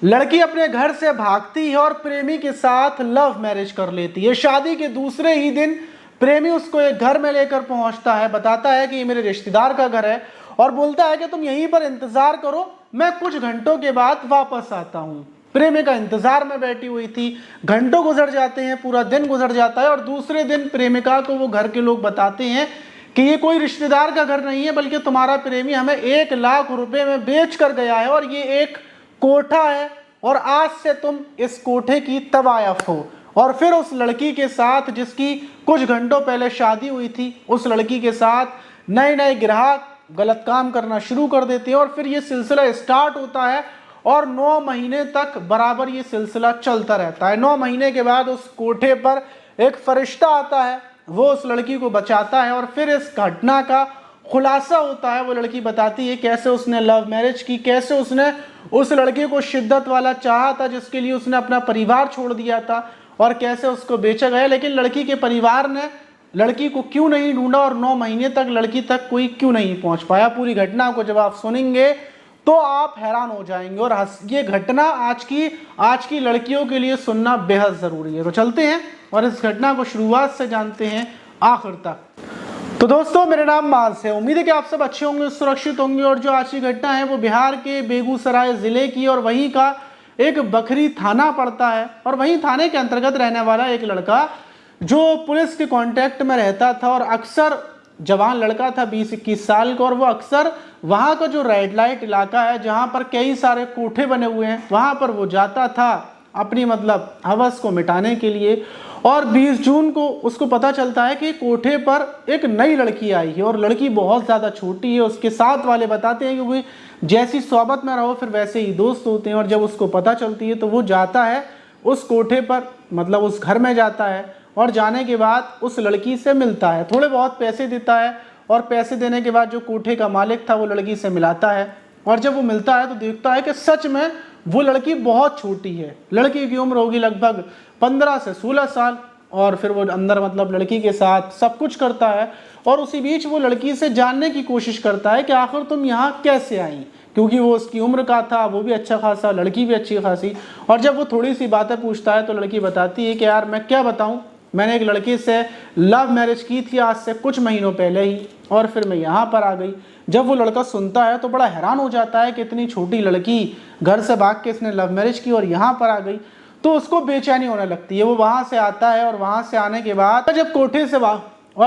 लड़की अपने घर से भागती है और प्रेमी के साथ लव मैरिज कर लेती है। शादी के दूसरे ही दिन प्रेमी उसको एक घर में लेकर पहुंचता है, बताता है कि ये मेरे रिश्तेदार का घर है और बोलता है कि तुम यहीं पर इंतजार करो, मैं कुछ घंटों के बाद वापस आता हूं। प्रेमिका इंतजार में बैठी हुई थी। घंटों गुजर जाते हैं, पूरा दिन गुजर जाता है और दूसरे दिन प्रेमिका को वो घर के लोग बताते हैं कि ये कोई रिश्तेदार का घर नहीं है, बल्कि तुम्हारा प्रेमी हमें 1 लाख रुपए में बेच कर गया है और ये एक कोठा है और आज से तुम इस कोठे की तवायफ हो। और फिर उस लड़की के साथ जिसकी कुछ घंटों पहले शादी हुई थी, उस लड़की के साथ नए नए ग्राहक गलत काम करना शुरू कर देते हैं और फिर ये सिलसिला स्टार्ट होता है और 9 महीने तक बराबर ये सिलसिला चलता रहता है। 9 महीने के बाद उस कोठे पर एक फरिश्ता आता है, वो उस लड़की को बचाता है और फिर इस घटना का खुलासा होता है। वो लड़की बताती है कैसे उसने लव मैरिज की, कैसे उसने उस लड़के को शिद्दत वाला चाहा था जिसके लिए उसने अपना परिवार छोड़ दिया था और कैसे उसको बेचा गया, लेकिन लड़की के परिवार ने लड़की को क्यों नहीं ढूंढा और 9 महीने तक लड़की तक कोई क्यों नहीं पहुंच पाया। पूरी घटना को जब आप सुनेंगे तो आप हैरान हो जाएंगे और ये घटना आज की लड़कियों के लिए सुनना बेहद जरूरी है। तो चलते हैं और इस घटना को शुरुआत से जानते हैं आखिर तक। तो दोस्तों, मेरा नाम मास है। उम्मीद है कि आप सब अच्छे होंगे, सुरक्षित होंगे। और जो आज की घटना है वो बिहार के बेगूसराय जिले की और वहीं का एक बखरी थाना पड़ता है और वहीं थाने के अंतर्गत रहने वाला एक लड़का जो पुलिस के कांटेक्ट में रहता था और अक्सर जवान लड़का था 20-21 साल का और वो अक्सर वहाँ का जो रेड लाइट इलाका है जहाँ पर कई सारे कोठे बने हुए हैं वहाँ पर वो जाता था अपनी हवस को मिटाने के लिए। और 20 जून को उसको पता चलता है कि कोठे पर एक नई लड़की आई है और लड़की बहुत ज़्यादा छोटी है। उसके साथ वाले बताते हैं क्योंकि जैसी सोबत में रहो फिर वैसे ही दोस्त होते हैं। और जब उसको पता चलती है तो वो जाता है उस कोठे पर, उस घर में जाता है और जाने के बाद उस लड़की से मिलता है, थोड़े बहुत पैसे देता है और पैसे देने के बाद जो कोठे का मालिक था वो लड़की से मिलाता है। और जब वो मिलता है तो देखता है कि सच में वो लड़की बहुत छोटी है। लड़की की उम्र होगी लगभग 15 से 16 साल। और फिर वो अंदर लड़की के साथ सब कुछ करता है और उसी बीच वो लड़की से जानने की कोशिश करता है कि आखिर तुम यहाँ कैसे आई, क्योंकि वो उसकी उम्र का था, वो भी अच्छा खासा, लड़की भी अच्छी खासी। और जब वो थोड़ी सी बातें पूछता है तो लड़की बताती है कि यार मैं क्या बताऊँ, मैंने एक लड़के से लव मैरिज की थी आज से कुछ महीनों पहले ही और फिर मैं यहाँ पर आ गई। जब वो लड़का सुनता है तो बड़ा हैरान हो जाता है कि इतनी छोटी लड़की घर से भाग के इसने लव मैरिज की और यहाँ पर आ गई। तो उसको बेचैनी होने लगती है। वो वहाँ से आता है और वहाँ से आने के बाद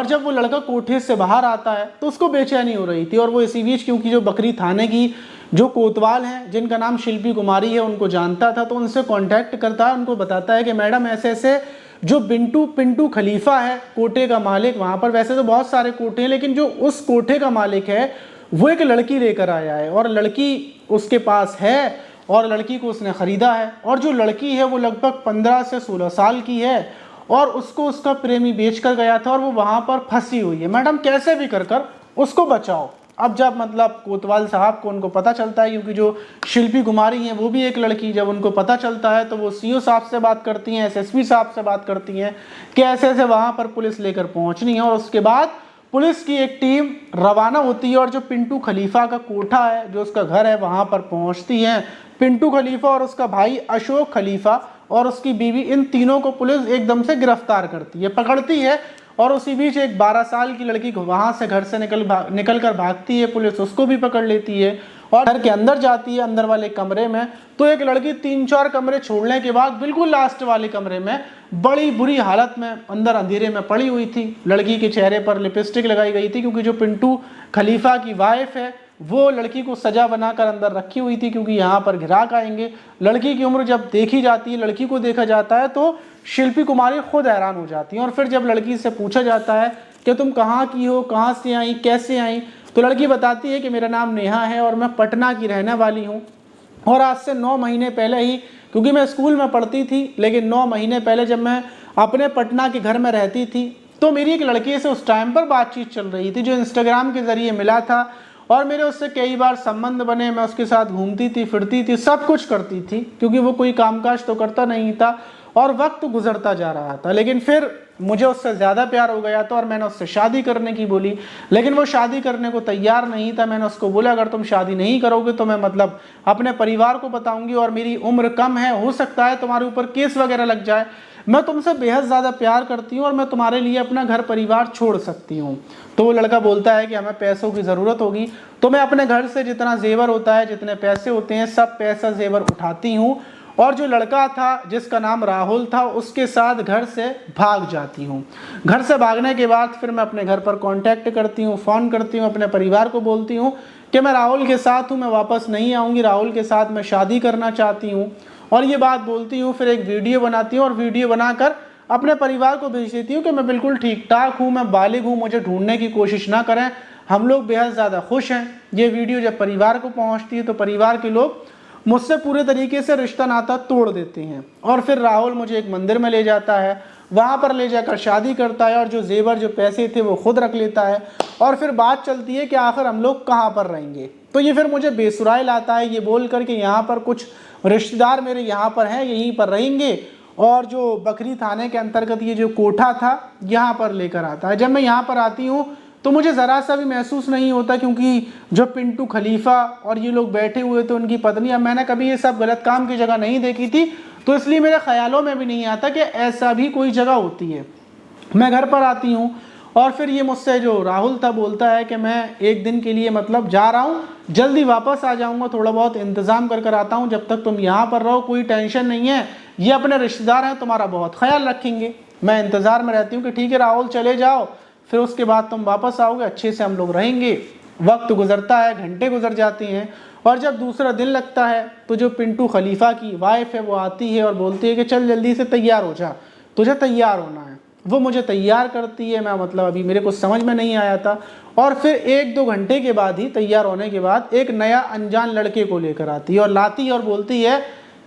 जब वो लड़का कोठे से बाहर आता है तो उसको बेचैनी हो रही थी। और वो इसी बीच क्योंकि जो बकरी थाने की जो कोतवाल हैं जिनका नाम शिल्पी कुमारी है उनको जानता था तो उनसे कांटेक्ट करता है, उनको बताता है कि मैडम ऐसे ऐसे जो पिंटू खलीफा है कोठे का मालिक, वहाँ पर वैसे तो बहुत सारे कोठे हैं लेकिन जो उस कोठे का मालिक है वो एक लड़की लेकर आया है और लड़की उसके पास है और लड़की को उसने ख़रीदा है। और जो लड़की है वो लगभग 15 से 16 साल की है और उसको उसका प्रेमी बेच कर गया था और वो वहाँ पर फंसी हुई है। मैडम कैसे भी कर उसको बचाओ। अब जब कोतवाल साहब को उनको पता चलता है, क्योंकि जो शिल्पी कुमारी हैं वो भी एक लड़की, जब उनको पता चलता है तो वो सीओ साहब से बात करती हैं, एसएसपी साहब से बात करती हैं कि ऐसे ऐसे वहाँ पर पुलिस लेकर पहुँचनी है। और उसके बाद पुलिस की एक टीम रवाना होती है और जो पिंटू खलीफा का कोठा है, जो उसका घर है, वहाँ पर पहुँचती हैं। पिंटू खलीफा और उसका भाई अशोक खलीफा और उसकी बीवी, इन तीनों को पुलिस एकदम से गिरफ्तार करती है, पकड़ती है। और उसी बीच एक 12 साल की लड़की को वहाँ से घर से निकल कर भागती है, पुलिस उसको भी पकड़ लेती है और घर के अंदर जाती है, अंदर वाले कमरे में। तो एक लड़की 3-4 कमरे छोड़ने के बाद बिल्कुल लास्ट वाले कमरे में बड़ी बुरी हालत में अंदर अंधेरे में पड़ी हुई थी। लड़की के चेहरे पर लिपस्टिक लगाई गई थी क्योंकि जो पिंटू खलीफा की वाइफ है वो लड़की को सजा बनाकर अंदर रखी हुई थी क्योंकि यहाँ पर ग्राहक आएंगे। लड़की की उम्र जब देखी जाती है, लड़की को देखा जाता है तो शिल्पी कुमारी खुद हैरान हो जाती है। और फिर जब लड़की से पूछा जाता है कि तुम कहाँ की हो, कहाँ से आई, कैसे आई, तो लड़की बताती है कि मेरा नाम नेहा है और मैं पटना की रहने वाली हूँ और आज से 9 महीने पहले ही, क्योंकि मैं स्कूल में पढ़ती थी लेकिन 9 महीने पहले जब मैं अपने पटना के घर में रहती थी तो मेरी एक लड़के से उस टाइम पर बातचीत चल रही थी जो इंस्टाग्राम के ज़रिए मिला था और मेरे उससे कई बार संबंध बने। मैं उसके साथ घूमती थी, फिरती थी, सब कुछ करती थी क्योंकि वो कोई कामकाज तो करता नहीं था और वक्त गुजरता जा रहा था, लेकिन फिर मुझे उससे ज़्यादा प्यार हो गया था और मैंने उससे शादी करने की बोली, लेकिन वो शादी करने को तैयार नहीं था। मैंने उसको बोला अगर तुम शादी नहीं करोगे तो मैं मतलब अपने परिवार को बताऊंगी और मेरी उम्र कम है, हो सकता है तुम्हारे ऊपर केस वगैरह लग जाए। मैं तुमसे बेहद ज़्यादा प्यार करती हूँ और मैं तुम्हारे लिए अपना घर परिवार छोड़ सकती हूँ। तो वो लड़का बोलता है कि हमें पैसों की ज़रूरत होगी, तो मैं अपने घर से जितना जेवर होता है, जितने पैसे होते हैं, सब पैसा जेवर उठाती हूँ और जो लड़का था जिसका नाम राहुल था उसके साथ घर से भाग जाती हूँ। घर से भागने के बाद फिर मैं अपने घर पर कांटेक्ट करती हूँ, फ़ोन करती हूँ, अपने परिवार को बोलती हूँ कि मैं राहुल के साथ हूँ, मैं वापस नहीं आऊँगी, राहुल के साथ मैं शादी करना चाहती हूँ और ये बात बोलती हूँ। फिर एक वीडियो बनाती हूँ और वीडियो बनाकर अपने परिवार को भेज देती हूँ कि मैं बिल्कुल ठीक ठाक हूँ, मैं बालिग हूँ, मुझे ढूंढने की कोशिश ना करें, हम लोग बेहद ज़्यादा खुश हैं। ये वीडियो जब परिवार को पहुँचती है तो परिवार के लोग मुझसे पूरे तरीके से रिश्ता नाता तोड़ देते हैं और फिर राहुल मुझे एक मंदिर में ले जाता है, वहाँ पर ले जाकर शादी करता है और जो जेवर जो पैसे थे वो खुद रख लेता है और फिर बात चलती है कि आखिर हम लोग कहाँ पर रहेंगे। तो ये फिर मुझे बेसुराई लाता है ये बोल कर के यहाँ पर कुछ रिश्तेदार मेरे यहाँ पर हैं, यहीं पर रहेंगे और जो बकरी थाने के अंतर्गत ये जो कोठा था यहाँ पर लेकर आता है। जब मैं यहाँ पर आती हूँ तो मुझे ज़रा सा भी महसूस नहीं होता, क्योंकि जो पिंटू खलीफा और ये लोग बैठे हुए थे, उनकी पत्नी, अब मैंने कभी ये सब गलत काम की जगह नहीं देखी थी तो इसलिए मेरे ख्यालों में भी नहीं आता कि ऐसा भी कोई जगह होती है। मैं घर पर आती हूँ और फिर ये मुझसे जो राहुल था बोलता है कि मैं एक दिन के लिए मतलब जा रहा हूँ, जल्दी वापस आ जाऊँगा, थोड़ा बहुत इंतज़ाम कर कर आता हूँ, जब तक तुम यहाँ पर रहो कोई टेंशन नहीं है, ये अपने रिश्तेदार हैं, तुम्हारा बहुत ख्याल रखेंगे। मैं इंतज़ार में रहती हूँ कि ठीक है राहुल चले जाओ, फिर उसके बाद तुम वापस आओगे, अच्छे से हम लोग रहेंगे। वक्त गुजरता है, घंटे गुजर जाती हैं और जब दूसरा दिन लगता है तो जो पिंटू खलीफा की वाइफ है वो आती है और बोलती है कि चल जल्दी से तैयार हो जा, तुझे तैयार होना है। वो मुझे तैयार करती है, मैं मतलब अभी मेरे को समझ में नहीं आया था और फिर 1-2 घंटे के बाद ही तैयार होने के बाद एक नया अनजान लड़के को लेकर आती है और लाती है और बोलती है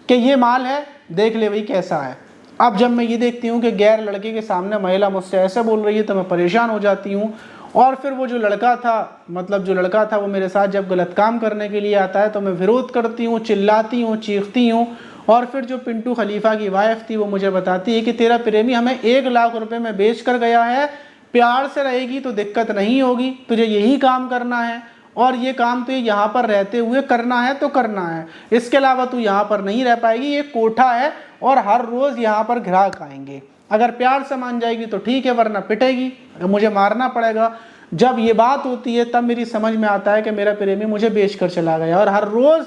कि ये माल है, देख ले भाई कैसा है। अब जब मैं ये देखती हूँ कि गैर लड़के के सामने महिला मुझसे ऐसे बोल रही है तो मैं परेशान हो जाती हूँ और फिर वो जो लड़का था, मतलब जो लड़का था वो मेरे साथ जब गलत काम करने के लिए आता है तो मैं विरोध करती हूँ, चिल्लाती हूँ, चीखती हूँ और फिर जो पिंटू खलीफा की वाइफ थी वो मुझे बताती है कि तेरा प्रेमी हमें 1 लाख रुपए में बेच कर गया है, प्यार से रहेगी तो दिक्कत नहीं होगी, तुझे यही काम करना है और ये काम तुझे यहाँ पर रहते हुए करना है तो करना है, इसके अलावा तू यहाँ पर नहीं रह पाएगी, ये कोठा है और हर रोज़ यहाँ पर ग्राहक आएंगे, अगर प्यार से मान जाएगी तो ठीक है वरना पिटेगी, मुझे मारना पड़ेगा। जब ये बात होती है तब मेरी समझ में आता है कि मेरा प्रेमी मुझे बेच कर चला गया और हर रोज़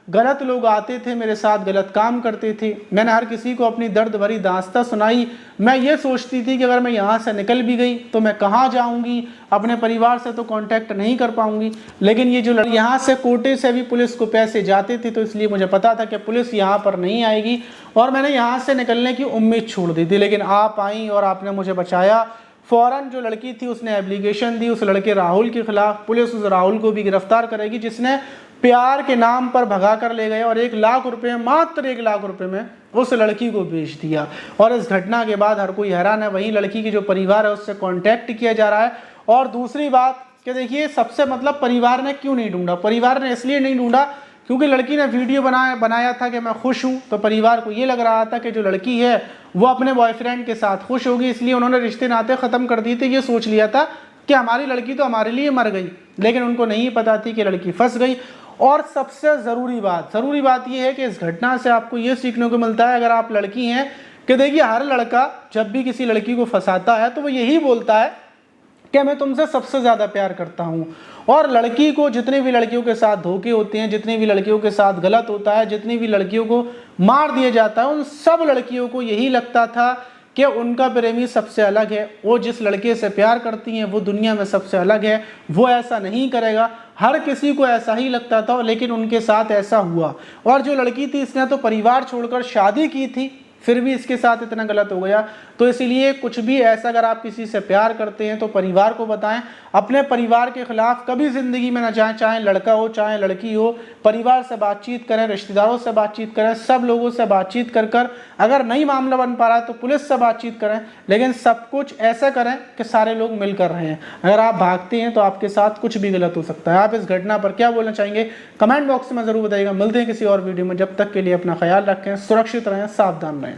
गलत लोग आते थे मेरे साथ, गलत काम करते थे। मैंने हर किसी को अपनी दर्द भरी दास्तां सुनाई। मैं ये सोचती थी कि अगर मैं यहाँ से निकल भी गई तो मैं कहाँ जाऊँगी, अपने परिवार से तो कांटेक्ट नहीं कर पाऊँगी। लेकिन ये जो यहाँ से कोटे से भी पुलिस को पैसे जाते थे तो इसलिए मुझे पता था कि पुलिस यहाँ पर नहीं आएगी और मैंने यहाँ से निकलने की उम्मीद छोड़ दी थी। लेकिन आप आई और आपने मुझे बचाया। फ़ौरन जो लड़की थी उसने एप्लीकेशन दी उस लड़के राहुल के खिलाफ, पुलिस उस राहुल को भी गिरफ्तार करेगी जिसने प्यार के नाम पर भगा कर ले गए और 1 लाख रुपए, मात्र 1 लाख रुपए में उस लड़की को बेच दिया। और इस घटना के बाद हर कोई हैरान है, वहीं लड़की की जो परिवार है उससे कांटेक्ट किया जा रहा है। और दूसरी बात कि देखिए सबसे मतलब परिवार ने क्यों नहीं ढूंढा, परिवार ने इसलिए नहीं ढूंढा क्योंकि लड़की ने वीडियो बनाया था कि मैं खुश हूँ, तो परिवार को ये लग रहा था कि जो लड़की है वो अपने बॉयफ्रेंड के साथ खुश होगी, इसलिए उन्होंने रिश्ते नाते ख़त्म कर दिए थे। ये सोच लिया था कि हमारी लड़की तो हमारे लिए मर गई, लेकिन उनको नहीं पता थी कि लड़की फंस गई। और सबसे ज़रूरी बात यह है कि इस घटना से आपको ये सीखने को मिलता है, अगर आप लड़की हैं, कि देखिए हर लड़का जब भी किसी लड़की को फंसाता है तो वो यही बोलता है कि मैं तुमसे सबसे ज़्यादा प्यार करता हूँ। और लड़की को, जितने भी लड़कियों के साथ धोखे होते हैं, जितनी भी लड़कियों के साथ गलत होता है, जितनी भी लड़कियों को मार दिया जाता है, उन सब लड़कियों को यही लगता था कि उनका प्रेमी सबसे अलग है, वो जिस लड़के से प्यार करती हैं वो दुनिया में सबसे अलग है, वो ऐसा नहीं करेगा। हर किसी को ऐसा ही लगता था, लेकिन उनके साथ ऐसा हुआ। और जो लड़की थी इसने तो परिवार छोड़कर शादी की थी, फिर भी इसके साथ इतना गलत हो गया। तो इसलिए कुछ भी ऐसा अगर आप किसी से प्यार करते हैं तो परिवार को बताएं, अपने परिवार के खिलाफ कभी ज़िंदगी में न जाएं, चाहे लड़का हो चाहे लड़की हो। परिवार से बातचीत करें, रिश्तेदारों से बातचीत करें, सब लोगों से बातचीत कर कर अगर नहीं मामला बन पा रहा तो पुलिस से बातचीत करें, लेकिन सब कुछ ऐसा करें कि सारे लोग मिलकर रहें। अगर आप भागते हैं तो आपके साथ कुछ भी गलत हो सकता है। आप इस घटना पर क्या बोलना चाहेंगे कमेंट बॉक्स में ज़रूर बताइएगा। मिलते हैं किसी और वीडियो में, जब तक के लिए अपना ख्याल रखें, सुरक्षित रहें, सावधान रहें।